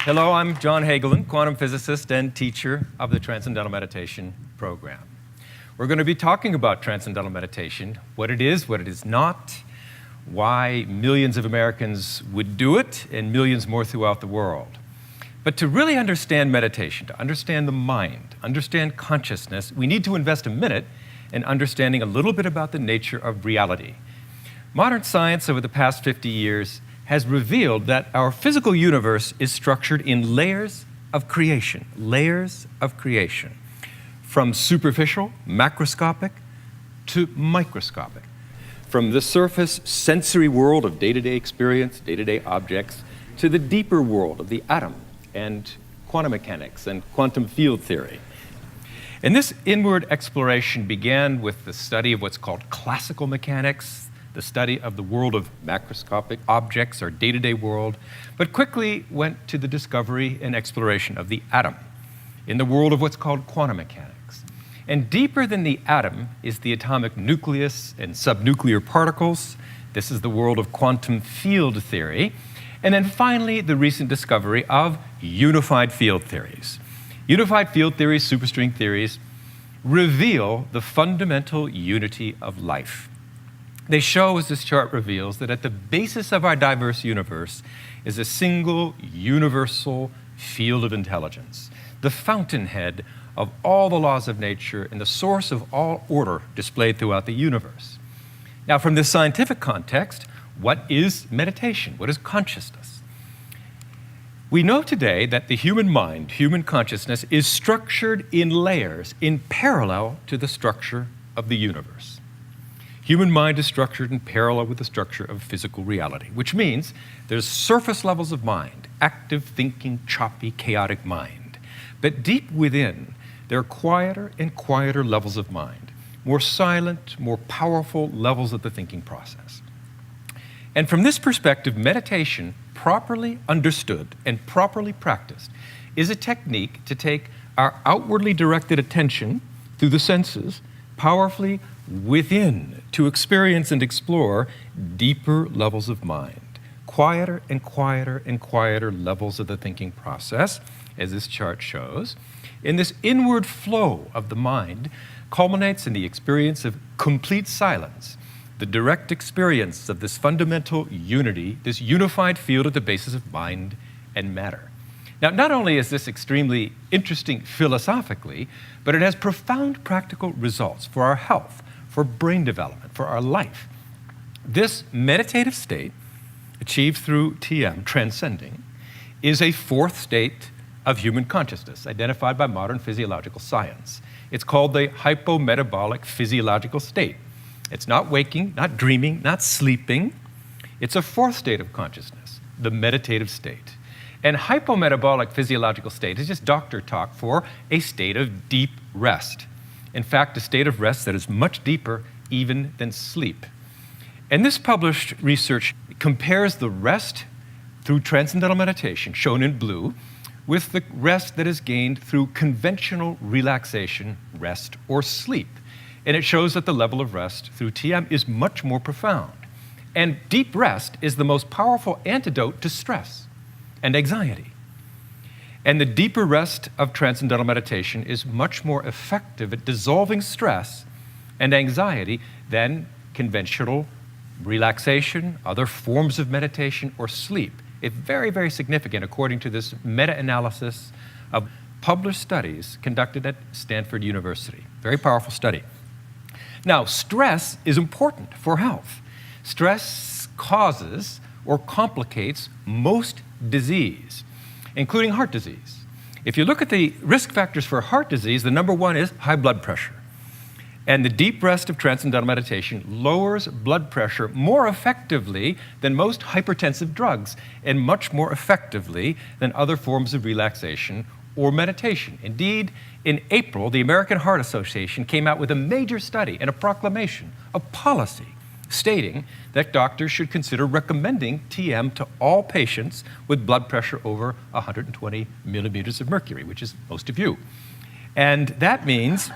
Hello, I'm John Hagelin, quantum physicist and teacher of the Transcendental Meditation program. We're going to be talking about Transcendental Meditation, what it is not, why millions of Americans would do it, and millions more throughout the world. But to really understand meditation, to understand the mind, understand consciousness, we need to invest a minute in understanding a little bit about the nature of reality. Modern science over the past 50 years has revealed that our physical universe is structured in layers of creation, from superficial, macroscopic, to microscopic. From the surface sensory world of day-to-day experience, day-to-day objects, to the deeper world of the atom and quantum mechanics and quantum field theory. And this inward exploration began with the study of what's called classical mechanics, the study of the world of macroscopic objects, our day-to-day world, but quickly went to the discovery and exploration of the atom in the world of what's called quantum mechanics. And deeper than the atom is the atomic nucleus and subnuclear particles. This is the world of quantum field theory. And then finally, the recent discovery of unified field theories. Unified field theories, superstring theories, reveal the fundamental unity of life. They show, as this chart reveals, that at the basis of our diverse universe is a single universal field of intelligence, the fountainhead of all the laws of nature and the source of all order displayed throughout the universe. Now, from this scientific context, what is meditation? What is consciousness? We know today that the human mind, human consciousness, is structured in layers in parallel to the structure of the universe. Human mind is structured in parallel with the structure of physical reality, which means there's surface levels of mind, active, thinking, choppy, chaotic mind. But deep within, there are quieter and quieter levels of mind, more silent, more powerful levels of the thinking process. And from this perspective, meditation, properly understood and properly practiced, is a technique to take our outwardly directed attention through the senses powerfully within to experience and explore deeper levels of mind, quieter and quieter and quieter levels of the thinking process, as this chart shows. And this inward flow of the mind culminates in the experience of complete silence, the direct experience of this fundamental unity, this unified field at the basis of mind and matter. Now, not only is this extremely interesting philosophically, but it has profound practical results for our health, for brain development, for our life. This meditative state, achieved through TM, transcending, is a fourth state of human consciousness, identified by modern physiological science. It's called the hypo-metabolic physiological state. It's not waking, not dreaming, not sleeping. It's a fourth state of consciousness, the meditative state. And hypometabolic physiological state is just doctor talk for a state of deep rest. In fact, a state of rest that is much deeper even than sleep. And this published research compares the rest through transcendental meditation, shown in blue, with the rest that is gained through conventional relaxation, rest, or sleep. And it shows that the level of rest through TM is much more profound. And deep rest is the most powerful antidote to stress and anxiety. And the deeper rest of transcendental meditation is much more effective at dissolving stress and anxiety than conventional relaxation, other forms of meditation, or sleep. It's very, very significant according to this meta-analysis of published studies conducted at Stanford University. Very powerful study. Now, stress is important for health. Stress causes or complicates most disease, including heart disease. If you look at the risk factors for heart disease, the number one is high blood pressure. And the deep rest of transcendental meditation lowers blood pressure more effectively than most hypertensive drugs and much more effectively than other forms of relaxation or meditation. Indeed, in April, the American Heart Association came out with a major study and a proclamation, a policy, stating that doctors should consider recommending TM to all patients with blood pressure over 120 millimeters of mercury, which is most of you. And that means,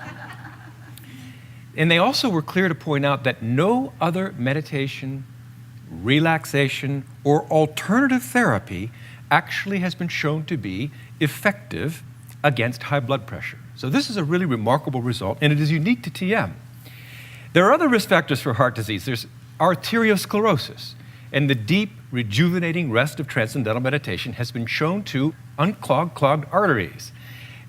and they also were clear to point out that no other meditation, relaxation, or alternative therapy actually has been shown to be effective against high blood pressure. So this is a really remarkable result, and it is unique to TM. There are other risk factors for heart disease. There's arteriosclerosis, and the deep, rejuvenating rest of transcendental meditation has been shown to unclog clogged arteries.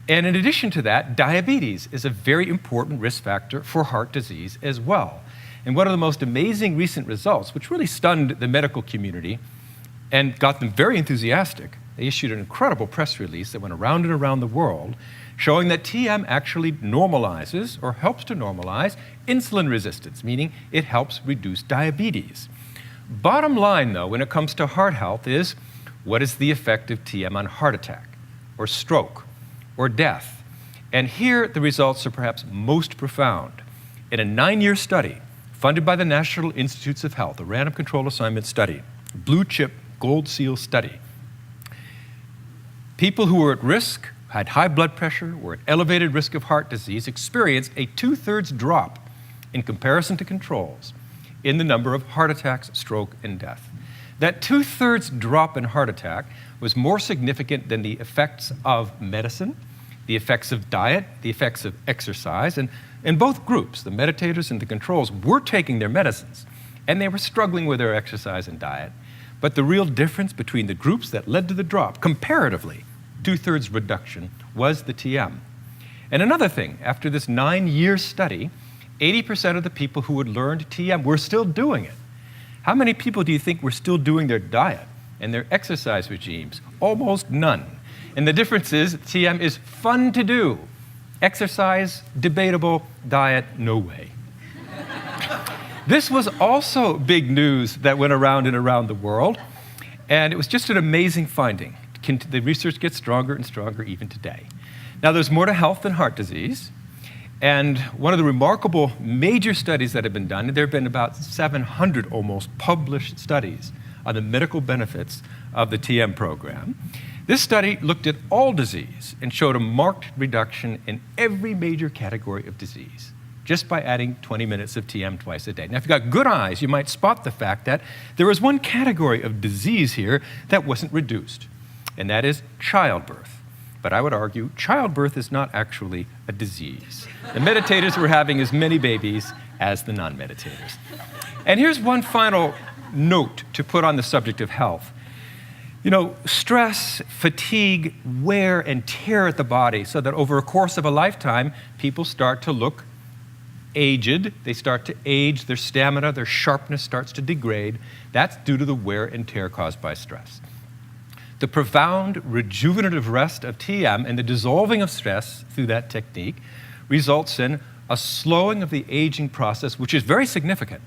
And in addition to that, diabetes is a very important risk factor for heart disease as well. And one of the most amazing recent results, which really stunned the medical community and got them very enthusiastic, they issued an incredible press release that went around and around the world showing that TM actually normalizes or helps to normalize insulin resistance, meaning it helps reduce diabetes. Bottom line, though, when it comes to heart health is, what is the effect of TM on heart attack or stroke or death? And here the results are perhaps most profound. In a 9-year study funded by the National Institutes of Health, a random control assignment study, blue chip gold seal study, people who were at risk, had high blood pressure, were at elevated risk of heart disease, experienced a 2/3 drop in comparison to controls in the number of heart attacks, stroke, and death. That 2/3 drop in heart attack was more significant than the effects of medicine, the effects of diet, the effects of exercise, and in both groups, the meditators and the controls were taking their medicines, and they were struggling with their exercise and diet. But the real difference between the groups that led to the drop, comparatively, 2/3 reduction, was the TM. And another thing, after this 9-year study, 80% of the people who had learned TM were still doing it. How many people do you think were still doing their diet and their exercise regimes? Almost none. And the difference is TM is fun to do. Exercise, debatable. Diet, no way. This was also big news that went around and around the world, and it was just an amazing finding. The research gets stronger and stronger even today. Now, there's more to health than heart disease, and one of the remarkable major studies that have been done, and there have been about 700 almost published studies on the medical benefits of the TM program. This study looked at all disease and showed a marked reduction in every major category of disease just by adding 20 minutes of TM twice a day. Now, if you've got good eyes, you might spot the fact that there was one category of disease here that wasn't reduced, and that is childbirth. But I would argue childbirth is not actually a disease. The meditators were having as many babies as the non-meditators. And here's one final note to put on the subject of health. You know, stress, fatigue, wear, and tear at the body so that over a course of a lifetime, people start to look aged. They start to age, their stamina, their sharpness starts to degrade. That's due to the wear and tear caused by stress. The profound rejuvenative rest of TM and the dissolving of stress through that technique results in a slowing of the aging process, which is very significant,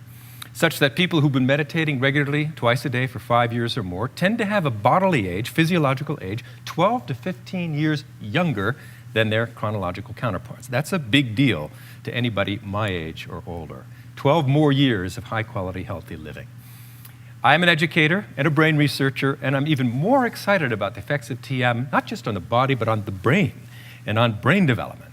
such that people who've been meditating regularly twice a day for 5 years or more tend to have a bodily age, physiological age, 12 to 15 years younger than their chronological counterparts. That's a big deal to anybody my age or older. 12 more years of high-quality, healthy living. I'm an educator and a brain researcher, and I'm even more excited about the effects of TM, not just on the body, but on the brain and on brain development.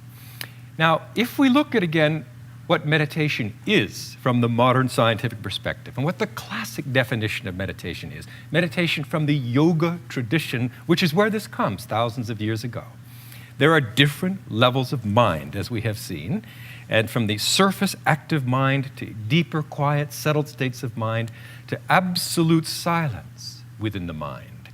Now, if we look at, again, what meditation is from the modern scientific perspective and what the classic definition of meditation is, meditation from the yoga tradition, which is where this comes thousands of years ago. There are different levels of mind, as we have seen, and from the surface active mind to deeper, quiet, settled states of mind to absolute silence within the mind.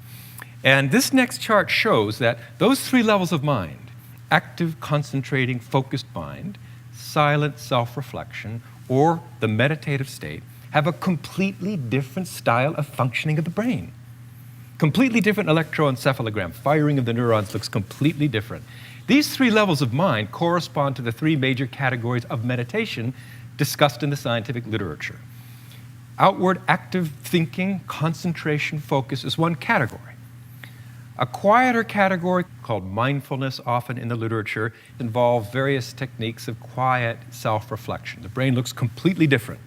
And this next chart shows that those 3 levels of mind, active, concentrating, focused mind, silent self-reflection, or the meditative state, have a completely different style of functioning of the brain. Completely different electroencephalogram. Firing of the neurons looks completely different. These 3 levels of mind correspond to the 3 major categories of meditation discussed in the scientific literature. Outward active thinking, concentration, focus is one category. A quieter category called mindfulness, often in the literature, involves various techniques of quiet self-reflection. The brain looks completely different.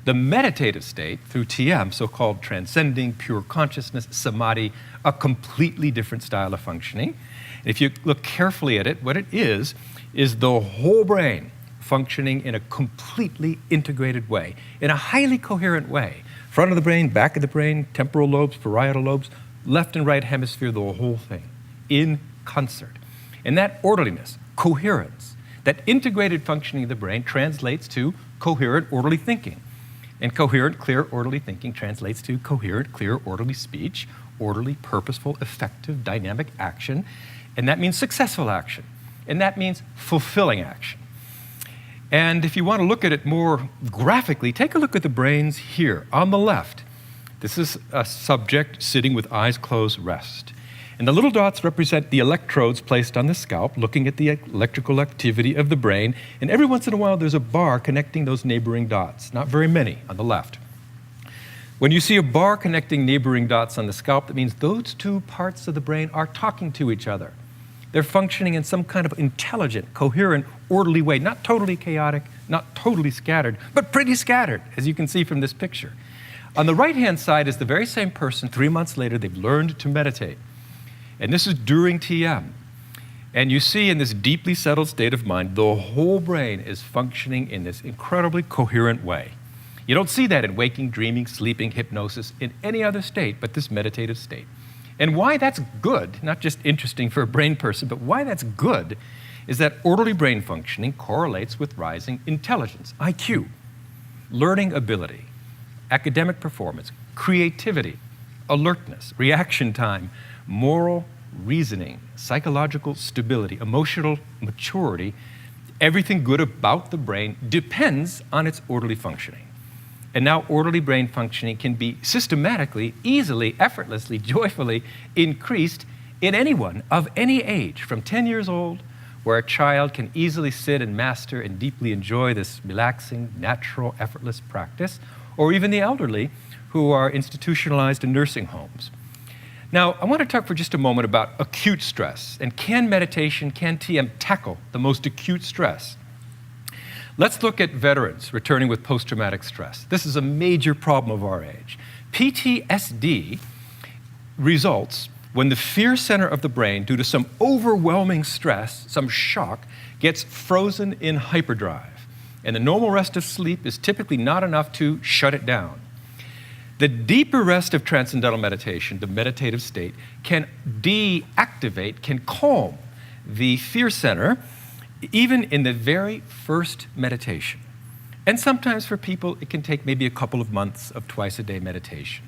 The meditative state, through TM, so-called transcending, pure consciousness, samadhi, a completely different style of functioning. If you look carefully at it, what it is the whole brain functioning in a completely integrated way, in a highly coherent way. Front of the brain, back of the brain, temporal lobes, parietal lobes, left and right hemisphere, the whole thing, in concert. And that orderliness, coherence, that integrated functioning of the brain translates to coherent, orderly thinking. And coherent, clear, orderly thinking translates to coherent, clear, orderly speech, orderly, purposeful, effective, dynamic action. And that means successful action. And that means fulfilling action. And if you want to look at it more graphically, take a look at the brains here on the left. This is a subject sitting with eyes closed, rest. And the little dots represent the electrodes placed on the scalp, looking at the electrical activity of the brain. And every once in a while, there's a bar connecting those neighboring dots. Not very many on the left. When you see a bar connecting neighboring dots on the scalp, that means those two parts of the brain are talking to each other. They're functioning in some kind of intelligent, coherent, orderly way. Not totally chaotic, not totally scattered, but pretty scattered, as you can see from this picture. On the right-hand side is the very same person. 3 months later, they've learned to meditate. And this is during TM. And you see in this deeply settled state of mind, the whole brain is functioning in this incredibly coherent way. You don't see that in waking, dreaming, sleeping, hypnosis, in any other state but this meditative state. And why that's good, not just interesting for a brain person, but why that's good is that orderly brain functioning correlates with rising intelligence, IQ, learning ability, academic performance, creativity, alertness, reaction time, moral reasoning, psychological stability, emotional maturity. Everything good about the brain depends on its orderly functioning. And now orderly brain functioning can be systematically, easily, effortlessly, joyfully increased in anyone of any age, from 10 years old, where a child can easily sit and master and deeply enjoy this relaxing, natural, effortless practice, or even the elderly who are institutionalized in nursing homes. Now, I want to talk for just a moment about acute stress, and can meditation, can TM tackle the most acute stress? Let's look at veterans returning with post-traumatic stress. This is a major problem of our age. PTSD results when the fear center of the brain, due to some overwhelming stress, some shock, gets frozen in hyperdrive. And the normal rest of sleep is typically not enough to shut it down. The deeper rest of transcendental meditation, the meditative state, can deactivate, can calm the fear center, even in the very first meditation. And sometimes for people, it can take maybe a couple of months of twice-a-day meditation.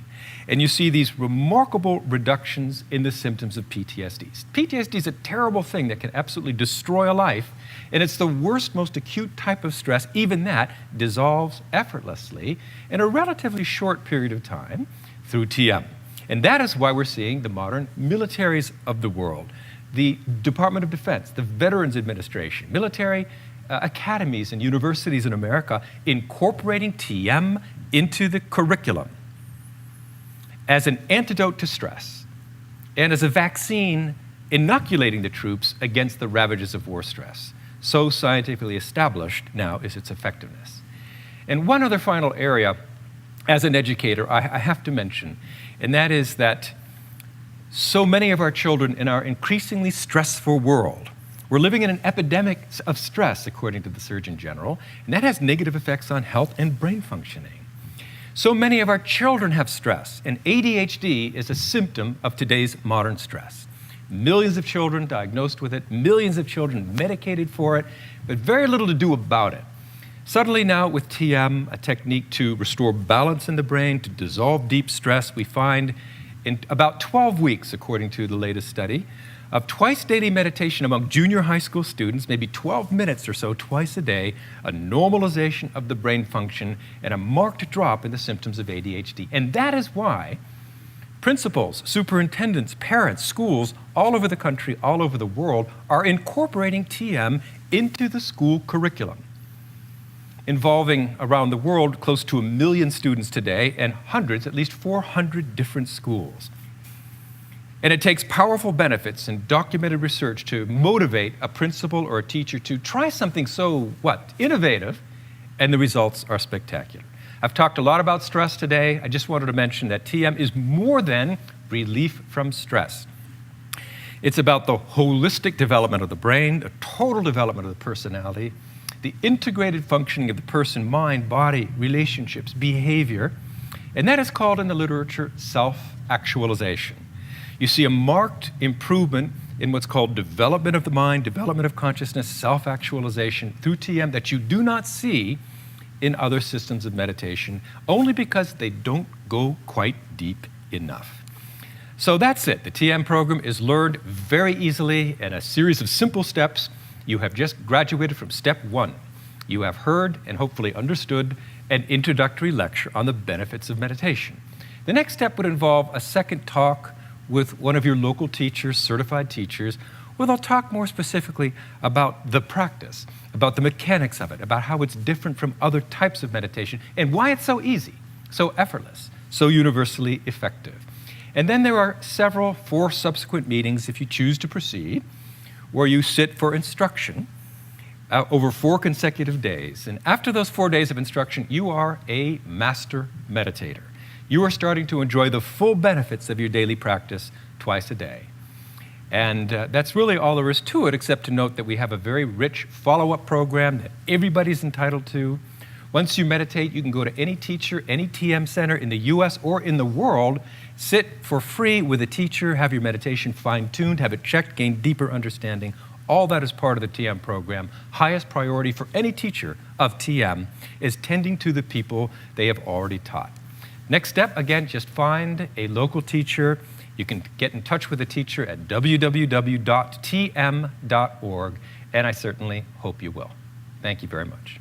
And you see these remarkable reductions in the symptoms of PTSD. PTSD is a terrible thing that can absolutely destroy a life, and it's the worst, most acute type of stress. Even that dissolves effortlessly in a relatively short period of time through TM. And that is why we're seeing the modern militaries of the world, the Department of Defense, the Veterans Administration, military academies and universities in America incorporating TM into the curriculum as an antidote to stress and as a vaccine inoculating the troops against the ravages of war stress. So scientifically established now is its effectiveness. And one other final area, as an educator, I have to mention, and that is that so many of our children in our increasingly stressful world, we're living in an epidemic of stress, according to the Surgeon General, and that has negative effects on health and brain functioning. So many of our children have stress, and ADHD is a symptom of today's modern stress. Millions of children diagnosed with it, millions of children medicated for it, but very little to do about it. Suddenly now with TM, a technique to restore balance in the brain, to dissolve deep stress, we find in about 12 weeks, according to the latest study, of twice daily meditation among junior high school students, maybe 12 minutes or so twice a day, a normalization of the brain function and a marked drop in the symptoms of ADHD. And that is why principals, superintendents, parents, schools all over the country, all over the world are incorporating TM into the school curriculum, involving around the world close to 1 million students today and hundreds, at least 400 different schools. And it takes powerful benefits and documented research to motivate a principal or a teacher to try something so, innovative, and the results are spectacular. I've talked a lot about stress today. I just wanted to mention that TM is more than relief from stress. It's about the holistic development of the brain, the total development of the personality, the integrated functioning of the person, mind, body, relationships, behavior, and that is called in the literature self-actualization. You see a marked improvement in what's called development of the mind, development of consciousness, self-actualization through TM that you do not see in other systems of meditation, only because they don't go quite deep enough. So that's it. The TM program is learned very easily in a series of simple steps. You have just graduated from step 1. You have heard and hopefully understood an introductory lecture on the benefits of meditation. The next step would involve a second talk with one of your local teachers, certified teachers, where they'll talk more specifically about the practice, about the mechanics of it, about how it's different from other types of meditation, and why it's so easy, so effortless, so universally effective. And then there are 4 subsequent meetings, if you choose to proceed, where you sit for instruction over 4 consecutive days. And after those 4 days of instruction, you are a master meditator. You are starting to enjoy the full benefits of your daily practice twice a day. And that's really all there is to it, except to note that we have a very rich follow-up program that everybody's entitled to. Once you meditate, you can go to any teacher, any TM center in the US or in the world, sit for free with a teacher, have your meditation fine-tuned, have it checked, gain deeper understanding. All that is part of the TM program. Highest priority for any teacher of TM is tending to the people they have already taught. Next step, again, just find a local teacher. You can get in touch with a teacher at www.tm.org, and I certainly hope you will. Thank you very much.